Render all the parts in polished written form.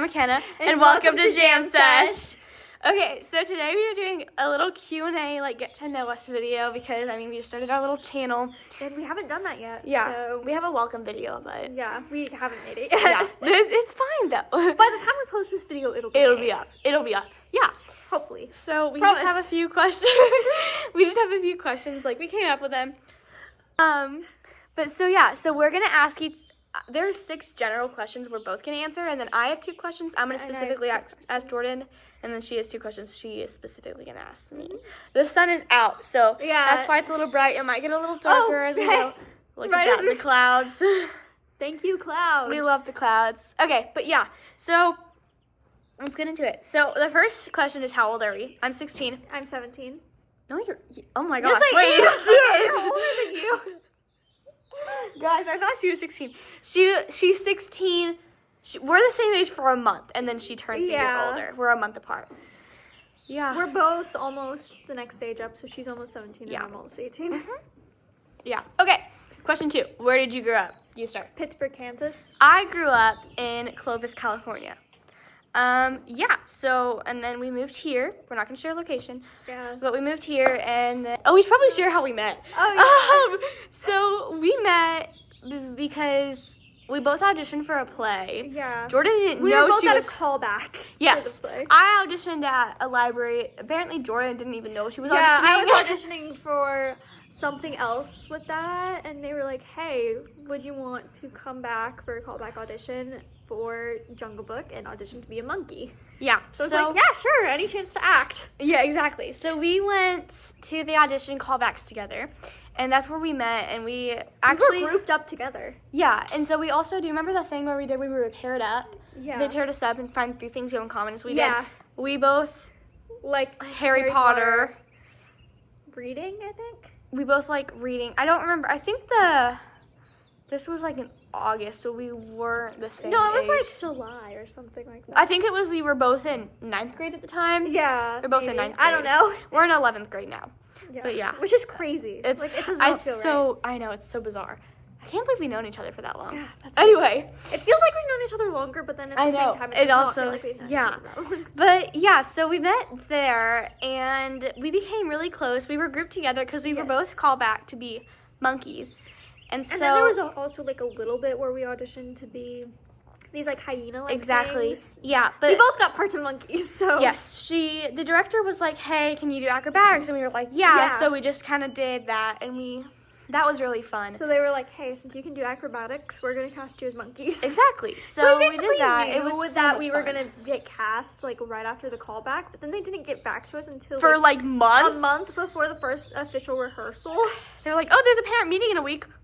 I'm McKenna, and welcome to Jam Sesh. Okay, so today we are doing a little Q&A, like get to know us video, because we just started our little channel. And we haven't done that yet. Yeah, So we have a welcome video, but yeah, we haven't made it yeah, yet. it's fine though. By the time we post this video, it'll be up. It'll be up. Yeah. Hopefully. So we Promise. just have a few questions. Like we came up with them. But so yeah, so we're gonna ask each. There's 6 general questions we're both gonna answer, and then I have 2 questions. I'm gonna specifically ask Jordan, and then she has 2 questions she is specifically gonna ask me. The sun is out, so Yeah. that's why it's a little bright. It might get a little darker as we go. Look Right at as that, the clouds. Thank you, clouds. We love the clouds. Okay, but yeah, so let's get into it. So the first question is, how old are we? I'm 16. I'm 17. No, you're. Oh my gosh! Yes, I wait, am. she is. I'm older than you. Guys, I thought she was 16. She's 16. We're the same age for a month, and then she turns a year Yeah. older. We're a month apart. Yeah. We're both almost the next stage up, so she's almost 17 Yeah. and I'm almost 18. Yeah. Okay. Question 2. Where did you grow up? You start. Pittsburgh, Kansas. I grew up in Clovis, California. Yeah. So, and then we moved here. We're not gonna share location, Yeah. but we moved here, and then, we should probably share how we met. Oh, So we met because we both auditioned for a play. Yeah. Jordan didn't We know were both she at was. a callback. Yes, For the play. I auditioned at a library. Apparently, Jordan didn't even know she was Yeah, auditioning. I was auditioning for something else with that, and they were like, hey, would you want to come back for a callback audition for Jungle Book and audition to be a monkey? Yeah, So I was like, yeah, sure, any chance to act. yeah, exactly. So we went to the audition callbacks together, and that's where we met. And we actually, we were grouped up together. yeah. And so we also, do you remember the thing where we were paired up? Yeah. They paired us up and found 3 things we have in common. So we Yeah. did. We both Like Harry Potter. Reading, I think. We both like reading. I don't remember. I think this was like in August, so we weren't the same No, it was age. like July or something like that. I think it was, we were both in 9th grade at the time. Yeah. We're both in maybe. 9th I don't grade. know. We're in 11th grade now. Yeah. But yeah. Which is crazy. It's like, it does not feel right. I know, it's so bizarre. I can't believe we've known each other for that long. Yeah, that's Anyway, It feels like we've known each other longer, but then at the I know. same time, It does not also- feel like we've known yeah. each other that long. but yeah, so we met there and we became really close. We were grouped together because we were Yes. both called back to be monkeys. And so And then there was also like a little bit where we auditioned to be these like hyena-like exactly. things. Yeah, but We both got parts of monkeys, so yes, the director was like, hey, can you do acrobatics? And we were like, yeah. Yeah. So we just kind of did that, and that was really fun. So they were like, hey, since you can do acrobatics, we're gonna cast you as monkeys. Exactly. So we basically did that. knew It was so that much we were fun. gonna get cast like right after the callback, but then they didn't get back to us until For like a months. month before the first official rehearsal. They were like, oh, there's a parent meeting in a week. We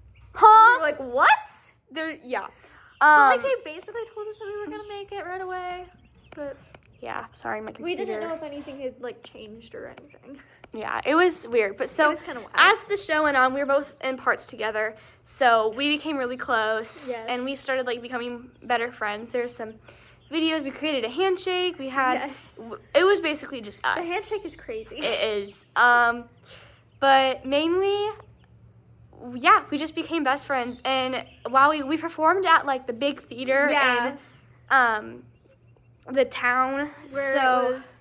Huh? were like, what? Yeah. But like they basically told us that we were gonna make it right away, but Yeah, sorry, my computer. we didn't know if anything had like changed or anything. Yeah, it was weird. But so, It was kinda wild. as the show went on, we were both in parts together. So we became really close. Yes. And we started like becoming better friends. There's some videos. We created a handshake. We had, Yes. it was basically just us. The handshake is crazy. It is. But mainly, yeah, we just became best friends. And while we performed at like the big theater Yeah. in the town, Where so it was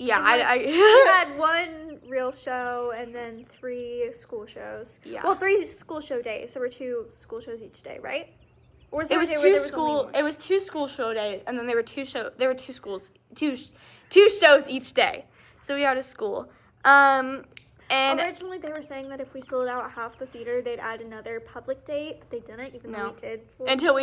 yeah, and, we I had one real show and then 3 school shows. Yeah. Well, 3 school show days. So there were 2 school shows each day, right? Or it was there a day where two there was only school. one? It was 2 school show days, and then there were 2 schools, two shows each day. So we are to school. And Originally, they were saying that if we sold out half the theater, they'd add another public date, but they didn't, even No. though we did. until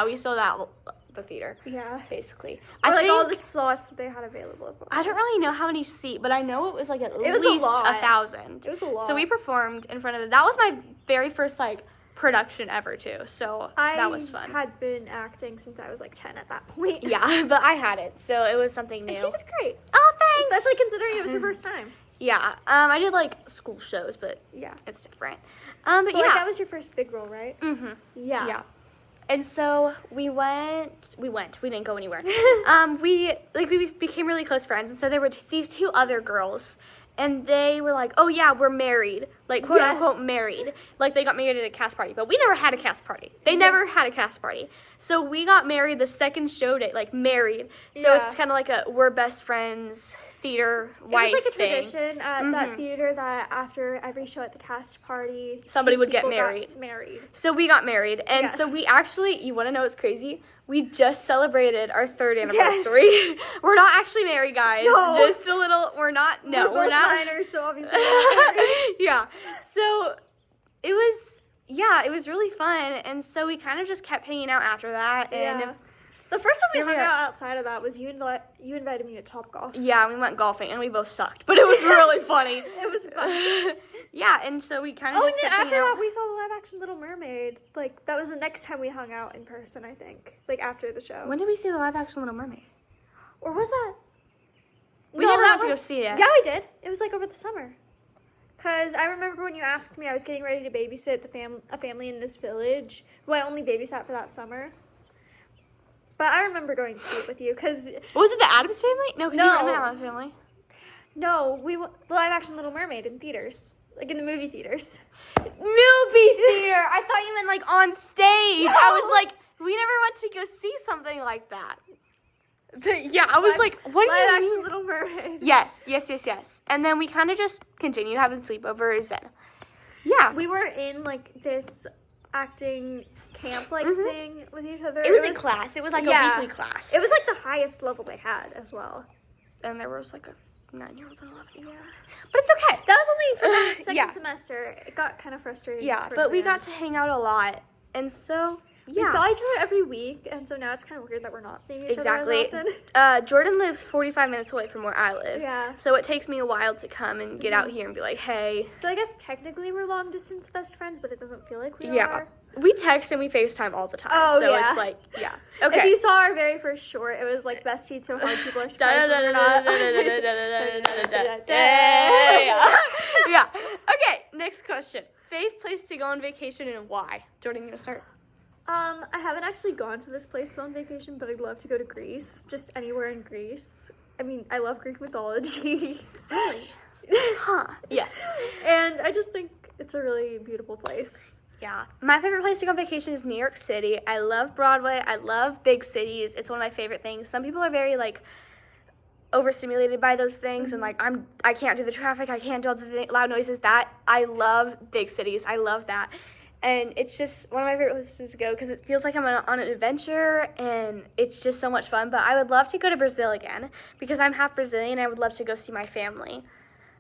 we sold out the theater, Yeah. basically. Or I like think all the slots that they had available. For I don't us. really know how many seats, but I know it was like at was a least lot. 1,000. It was a lot. So we performed in front of it. That was my very first like production ever too. So that was fun. I had been acting since I was like 10 at that point. Yeah, but I had it, so it was something new. And she did great. Oh, thanks. Especially considering it was her first time. Yeah, I did like school shows, but Yeah. it's different. But But yeah, like, that was your first big role, right? mm-hmm. Yeah. Yeah. And so we didn't go anywhere. We became really close friends. And so there were these 2 other girls, and they were like, "Oh yeah, we're married," like quote unquote married, like they got married at a cast party. But we never had a cast party. They never had a cast party. So we got married the second show day, like married. So it's kind of like a we're best friends theater wife It was like a thing. tradition at that theater that after every show at the cast party, Somebody would get people got married. married. So we got married, and so we actually, you want to know what's crazy? We just celebrated our 3rd anniversary. We're not actually married, guys. No. Just a little. We're not. No, we're not. minors, so obviously we're not married. Yeah. So it was. Yeah, it was really fun, and so we kind of just kept hanging out after that, and the first time we Here we hung are. out outside of that was you invited me to Topgolf. yeah, we went golfing, and we both sucked, but it was really funny. It was fun. Yeah, and so we kind of Oh, and just then kept after hanging that, out. we saw the live action Little Mermaid. Like, that was the next time we hung out in person, I think. Like, after the show. When did we see the live action Little Mermaid? Or was that? We No, never that went to go was- see it. Yeah, we did. It was like over the summer. Because I remember when you asked me, I was getting ready to babysit a family in this village who I only babysat for that summer. But I remember going to see it with you because, Was it the Addams Family? No, because you were in the No. Addams Family. no, the live action Little Mermaid in theaters. Like in the movie theaters. Movie theater. I thought you meant like on stage. No. I was like, we never went to go see something like that. But yeah, I was like, what do Live you action mean? Little Mermaid. Yes. And then we kind of just continued having sleepovers and yeah. We were in like this acting camp like thing with each other. It was a class. It was like a weekly class. It was like the highest level they had as well. and there was like a 9-year-old and 11-year-old. Yeah. But it's okay. That was only for the second Yeah. semester. It got kind of frustrating. Yeah, towards but the we end. got to hang out a lot. And so, We yeah. saw each other every week, and so now it's kind of weird that we're not seeing each Exactly. other as often. Jordan lives 45 minutes away from where I live. Yeah. So it takes me a while to come and get out here and be like, hey. So I guess technically we're long distance best friends, but it doesn't feel like we Yeah. are. We text and we FaceTime all the time. Oh, so yeah. it's like, yeah. Okay. If you saw our very first short, it was like bestie so hard people are surprised when we're not. Yeah. Okay, next question. Favorite place to go on vacation and why? Jordan, you want to start? I haven't actually gone to this place on vacation, but I'd love to go to Greece. Just anywhere in Greece. I mean, I love Greek mythology. Really? Huh. Yes. And I just think it's a really beautiful place. Yeah. My favorite place to go on vacation is New York City. I love Broadway. I love big cities. It's one of my favorite things. Some people are very like overstimulated by those things and like I can't do the traffic. I can't do all the loud noises. That I love big cities. I love that. And it's just one of my favorite places to go because it feels like I'm on an adventure and it's just so much fun. But I would love to go to Brazil again because I'm half Brazilian. I would love to go see my family.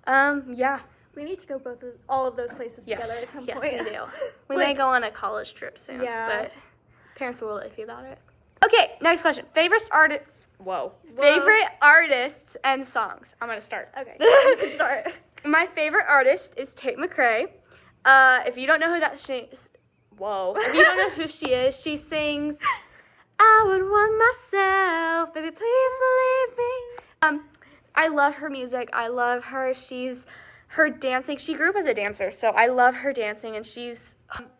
Yeah. We need to go all of those places Yes. together at some Yes, point. we do. We Like- may go on a college trip soon. Yeah. But parents will iffy about it. Okay, next question. Favorite artist. Whoa. Favorite artists and songs. I'm gonna start. Okay, you can start. My favorite artist is Tate McRae. If you don't know who that If you don't know who she is, she sings I would want myself, baby, please believe me. I love her music. I love her. Her dancing. She grew up as a dancer, so I love her dancing, and she's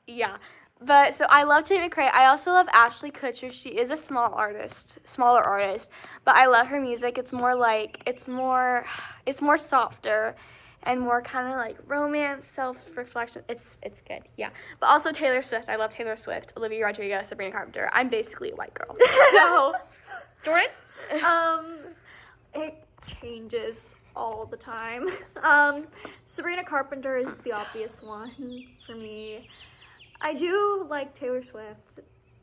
yeah. But so I love Tate McRae. I also love Ashley Kutcher. She is a smaller artist, but I love her music. It's more softer and more kind of like romance, self-reflection. It's good, yeah. But also Taylor Swift. I love Taylor Swift, Olivia Rodrigo, Sabrina Carpenter. I'm basically a white girl. So, Jordan? It changes all the time. Sabrina Carpenter is the obvious one for me. I do like Taylor Swift.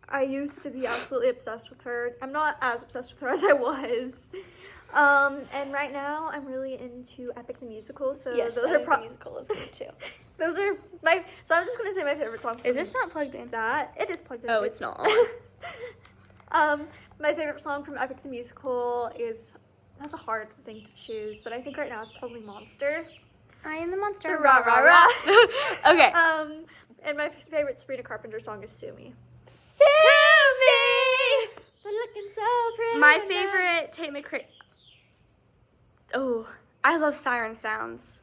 I used to be absolutely obsessed with her. I'm not as obsessed with her as I was. And right now I'm really into Epic the Musical. So Yes, those are musical is good too. those are my. So I'm just gonna say my favorite song. Is this not plugged in? That it is plugged in? Oh, it's not on. My favorite song from Epic the Musical is. That's a hard thing to choose, but I think right now it's probably Monster. I am the monster. Rah, rah, rah. Okay. And my favorite Sabrina Carpenter song is Sue Me. Sue me. But looking so pretty. My tonight. favorite Tate McRae. Oh, I love Siren Sounds,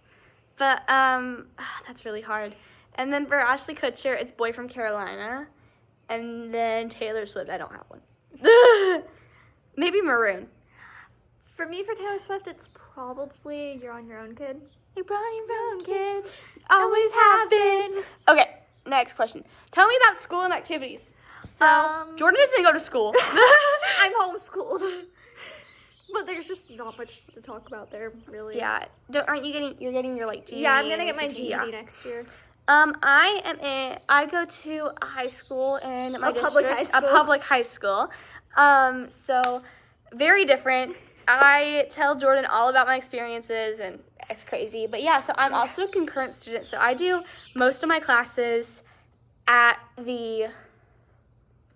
but that's really hard. And then for Ashley Kutcher, it's Boy from Carolina, and then Taylor Swift. I don't have one. Maybe Maroon. For me, for Taylor Swift, it's probably You're on Your Own, Kid. Like brownie brown kids always have been. Okay, next question. Tell me about school and activities. So, Jordan doesn't go to school. I'm homeschooled. But there's just not much to talk about there, really. Yeah. Aren't you you're getting your like GED? Yeah, I'm gonna get my ACT? GED Yeah. next year. I go to a high school in my district. Public high school. A public high school. So very different. I tell Jordan all about my experiences and it's crazy. But yeah, so I'm also a concurrent student. So I do most of my classes at the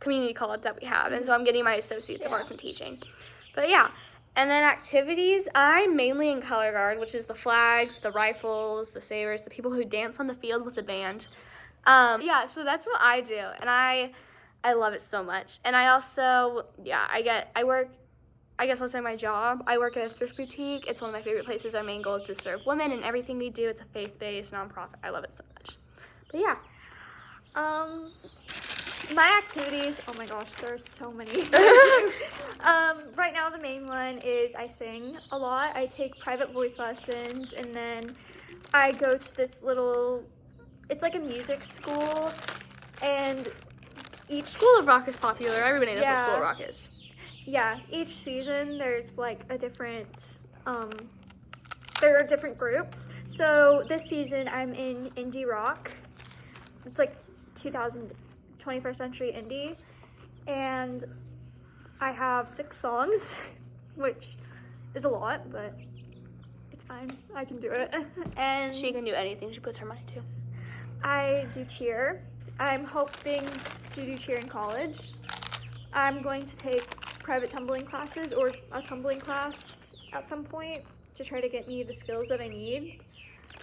community college that we have. And so I'm getting my Associates of Arts in Teaching. But yeah. And then activities, I'm mainly in color guard, which is the flags, the rifles, the sabers, the people who dance on the field with the band. Yeah, so that's what I do, and I love it so much. And I also, I work, I guess I'll say my job. I work at a thrift boutique. It's one of my favorite places. Our main goal is to serve women in everything we do. It's a faith-based nonprofit. I love it so much. But yeah. My activities, oh my gosh, there are so many. Right now the main one is I sing a lot. I take private voice lessons, and then I go to this it's like a music school, and each School of Rock is popular. Everybody knows what School of Rock is. Yeah, each season there's like a different, there are different groups. So this season I'm in indie rock. It's like 21st century indie, and I have 6 songs, which is a lot, but it's fine. I can do it. And She can do anything she puts her mind to. I do cheer. I'm hoping to do cheer in college. I'm going to take private tumbling classes or a tumbling class at some point to try to get me the skills that I need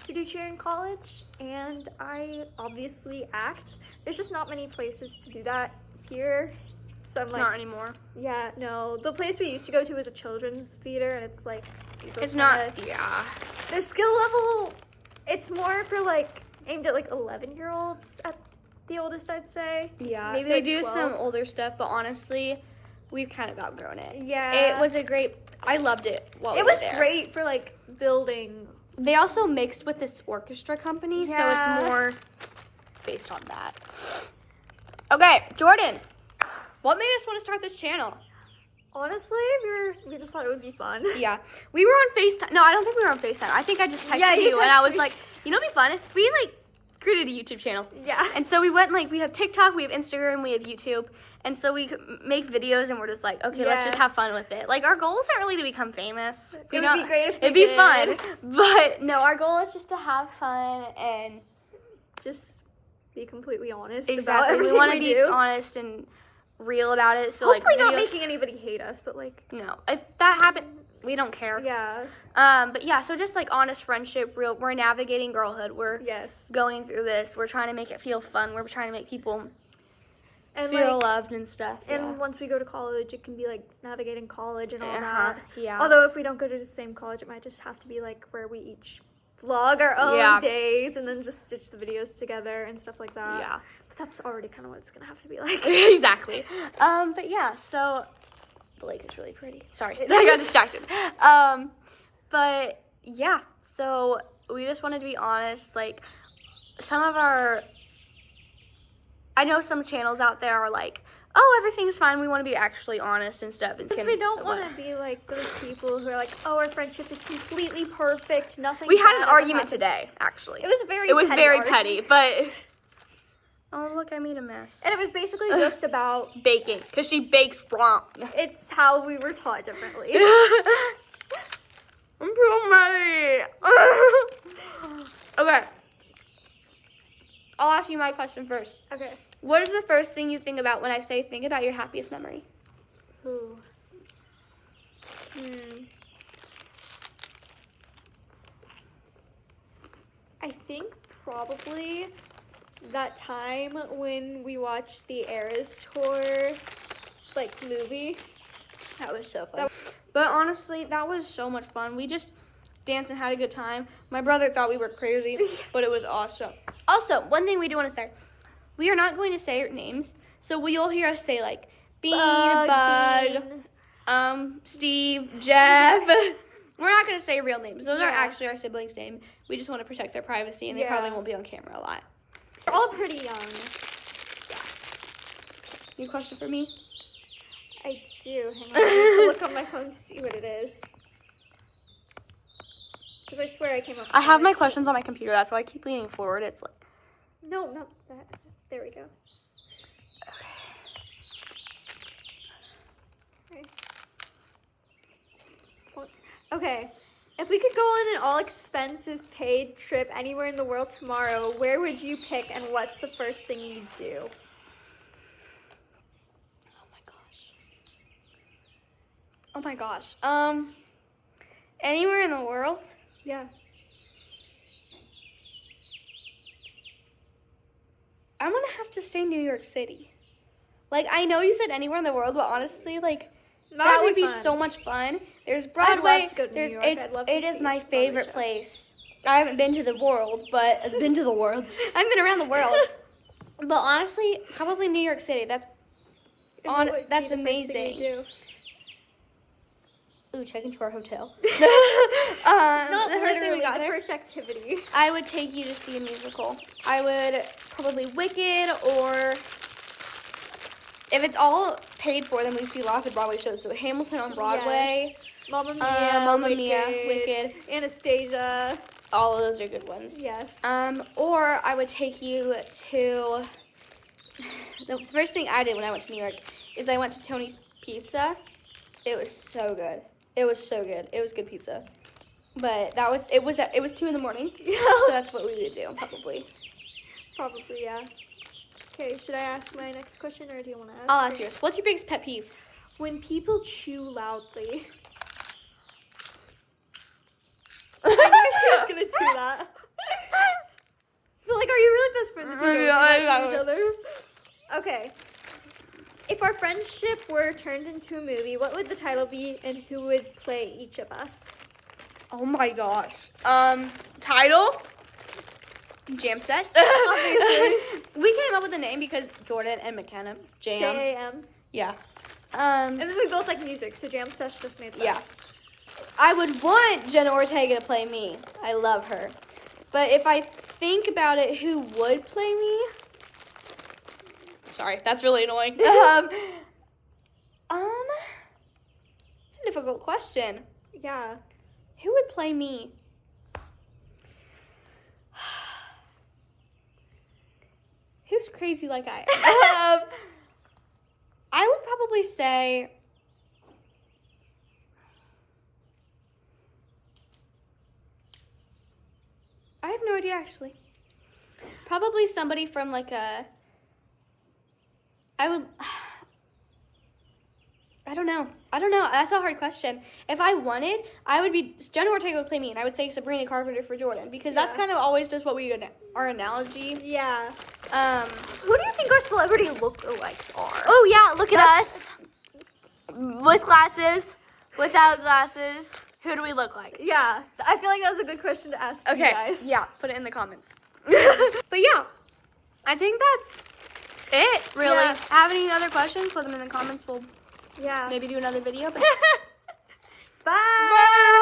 to do cheer in college. And I obviously act. There's just not many places to do that here. So I'm like, Not anymore. yeah, no. The place we used to go to was a children's theater, and it's like, It's not, yeah. the skill level, it's more for like aimed at like 11-year-olds at the oldest, I'd say. Yeah, Maybe they like do 12. some older stuff, but honestly, we've kind of outgrown it. Yeah. It was I loved it while It we was were there. great for like building. They also mixed with this orchestra company, so Yeah. it's more based on that. Okay, Jordan, what made us want to start this channel? Honestly, we just thought it would be fun. Yeah, we were on FaceTime. No, I don't think we were on FaceTime. I think I just texted Yeah, you you, and I texted was me. like, you know what'd be fun? If we created a YouTube channel. Yeah. And so we went we have TikTok, we have Instagram, we have YouTube. And so we make videos and we're just like, okay, let's Yeah. just have fun with it. Like our goal isn't really to become famous. It would be great if we It'd be did. fun. But no, our goal is just to have fun and Just be completely honest. exactly. About We everything want to we be do. honest and real about it. So Hopefully like not videos, making anybody hate us, but like, no. If that happened, we don't care. yeah. But yeah, so just like honest friendship, we're navigating girlhood. We're Yes. going through this. We're trying to make it feel fun. We're trying to make people And feel like, loved and stuff. and yeah. once we go to college, it can be like navigating college and all Uh-huh, that. yeah. Although if we don't go to the same college, it might just have to be like where we each vlog our own Yeah. days and then just stitch the videos together and stuff like that. Yeah. But that's already kind of what it's gonna have to be like. Exactly. But yeah, so the lake is really pretty. Sorry, I got distracted. But yeah, so we just wanted to be honest. Like I know some channels out there are like, oh, everything's fine. We want to be actually honest and stuff. Because we don't want to be like those people who are like, oh, our friendship is completely perfect. Nothing. We had bad an ever argument happens. today, actually. It was very. It was very arg- petty, but oh look, I made a mess. And it was basically just about. Baking, because she bakes wrong. It's how we were taught differently. I'm so mad. Okay. I'll ask you my question first. Okay. What is the first thing you think about when I say think about your happiest memory? Ooh. I think probably that time when we watched the Eras Tour, like, movie. That was so fun. But honestly, that was so much fun. We just danced and had a good time. My brother thought we were crazy, but it was awesome. Also, one thing we do want to say. We are not going to say names, so you'll hear us say, like, Bean, Bug, Bean. Steve, Jeff. We're not going to say real names. Those are Yeah. actually our siblings' name. We just want to protect their privacy, and they probably won't be on camera a lot. We're all pretty young. New question for me? I do. Hang on. I need to look on my phone to see what it is. Because I swear I came up with I have my words. questions on my computer. That's why I keep leaning forward. It's like... No, not that. There we go. Okay. If we could go on an all expenses paid trip anywhere in the world tomorrow, where would you pick and what's the first thing you'd do? Oh my gosh. Anywhere in the world? Yeah. I'm gonna have to say New York City. Like, I know you said anywhere in the world, but honestly, like, that would be fun. so much fun. There's Broadway. love to go to New There's York. I'd love to it is see my a Broadway favorite show. place. I haven't been to the world, but I've been to the world. I've been around the world. But honestly, probably New York City. That's And what would be that's the first thing amazing. you'd do? Ooh, check into our hotel. Not the first thing literally, we got the there. first activity. I would take you to see a musical. I would probably Wicked, or if it's all paid for, then we see lots of Broadway shows. So Hamilton on Broadway, Yes. Mamma Mia, Mamma Wicked, Mia, Wicked. Anastasia. All of those are good ones. Yes. Or I would take you to, the first thing I did when I went to New York is I went to Tony's Pizza. It was so good. It was so good. It was good pizza. But it was 2 a.m. Yeah. So that's what we would do, probably. Probably, yeah. Okay, should I ask my next question or do you want to ask? I'll ask me? yours. What's your biggest pet peeve? When people chew loudly. I knew she was gonna do that. But like, are you really best friends if you don't do that to each other? Okay. If our friendship were turned into a movie, what would the title be and who would play each of us? Oh my gosh. Title? Jam Sesh. Obviously. We came up with the name because Jordan and McKenna jam. J-A-M. Yeah. And then we both like music, so Jam Sesh just made sense. Yeah. I would want Jenna Ortega to play me. I love her. But if I think about it, who would play me? Sorry, that's really annoying. It's a difficult question. Yeah. Who would play me? Who's crazy like I am? I would probably say I have no idea actually. Probably somebody from like a I don't know. That's a hard question. If I wanted, I would be Jenna Ortega would play me, and I would say Sabrina Carpenter for Jordan because that's Yeah. kind of always just what our analogy. Yeah. Who do you think our celebrity lookalikes are? Oh yeah, look at us with glasses, without glasses. Who do we look like? Yeah. I feel like that was a good question to ask you guys. Yeah, put it in the comments. But yeah, I think that's it. Really. Yeah. Have any other questions? Put them in the comments. We'll Yeah. maybe do another video. But Bye.